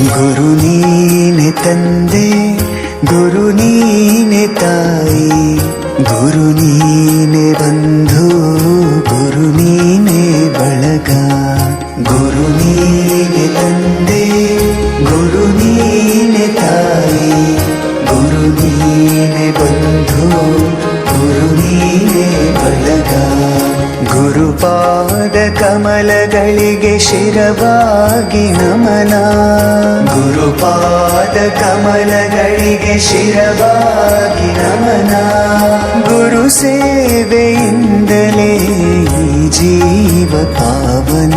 ಗುರು ನೀನೆ ತಂದೆ, ಗುರು ನೀನೆ ತಾಯಿ, ಗುರು ನೀನೆ ಬಂಧು, ಗುರು ನೀನೆ ಬಳಗ. ಗುರು ನೀನೆ ತಂದೆ, ಗುರು ನೀನೆ ತಾಯಿ, ಗುರು ನೀನೆ ಬಂಧು, ಗುರು ನೀನೆ ಬಳಗ. ಗುರುಪಾದ ಕಮಲಗಳಿಗೆ ಶಿರವಾಗಿ ನಮನ, ಗುರುಪಾದ ಕಮಲಗಳಿಗೆ ಶಿರವಾಗಿ ನಮನ. ಗುರು ಸೇವೆಯಿಂದಲೇ ಈ ಜೀವ ಪಾವನ,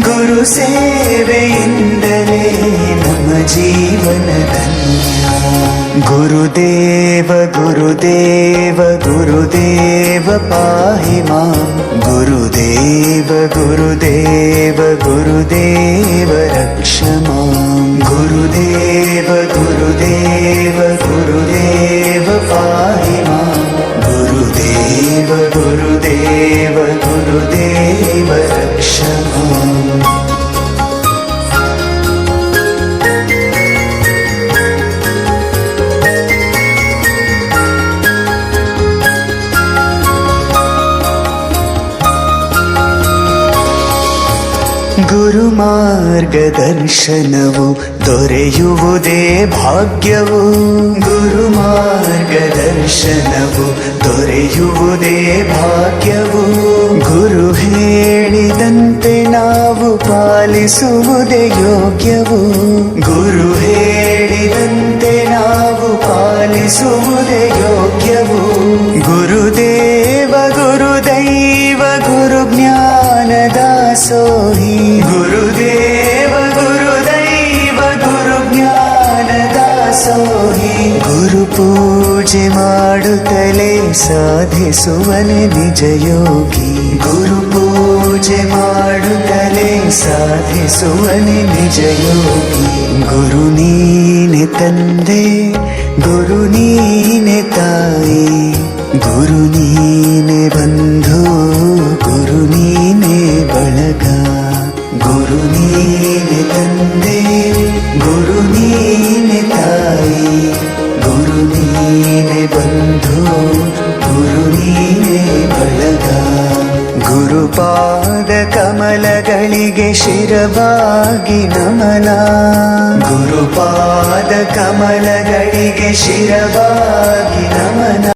ಗುರು ಸೇವೆಯಿಂದಲೇ ನಮ್ಮ ಜೀವನ ಧನ್ಯ. ಗುರುದೇವ ಗುರುದೇವ ಗುರುದೇವ ಪಾಹಿ ಮಾಂ, ಗುರುದೇವ ಗುರುದೇವ ಗುರುದೇವ ರಕ್ಷ ಮಾಂ. ಗುರುದೇವ ಗುರುದೇವ ಗುರುದೇವ ಪಾಹಿ ಮಾಂ, ಗುರುದೇವ ಗುರುದೇವ ಗುರುದೇವ ರಕ್ಷ ಮಾಂ. ಗುರು ಮಾರ್ಗದರ್ಶನವು ದೊರೆಯುವುದೇ ಭಾಗ್ಯವು, ಗುರು ಮಾರ್ಗದರ್ಶನವು ದೊರೆಯುವುದೇ ಭಾಗ್ಯವು. ಗುರು ಹೇಳಿದಂತೆ ನಾವು ಪಾಲಿಸುವುದೇ ಯೋಗ್ಯವು, ಗುರು ಹೇಳಿದಂತೆ ನಾವು ಪಾಲಿಸುವುದೇ ಯೋಗ್ಯವು. ಗುರುದೇವ ಗುರುದೈವ ಗುರು ಜ್ಞಾನದಾಸೋಹಿ, ಗುರುದೇವ ಗುರುದೈವ ಗುರು ಜ್ಞಾನದಾಸೋಹಿ. ಗುರು ಪೂಜೆ ಮಾಡುತ್ತಲೇ ಸಾಧಿಸುವನೆ ನಿಜ ಯೋಗಿ, ಗುರು ಪೂಜೆ ಮಾಡುತ್ತಲೇ ಸಾಧಿಸುವನೆ ನಿಜ ಯೋಗಿ. ಗುರು ನೀನೆ ತಂದೆ, ಗುರು ನೀನೆ ತಾಯಿ, ಗುರು ನೀನೆ ಬಂಧು, ಗುರು ನೀನೆ ಬಳಗ. ಗುರು ನೀನೆ ತಂದೆ, ಗುರು ನೀನೆ ತಾಯಿ, ಗುರು ನೀನೆ ಬಂಧು, ಗುರು ನೀನೆ ಬಳಗ. ಗುರುಪಾದ ಕಮಲಗಳಿಗೆ ಶಿರವಾಗಿ ನಮನ, ಗುರುಪಾದ ಕಮಲಗಳಿಗೆ ಶಿರವಾಗಿ ನಮನ.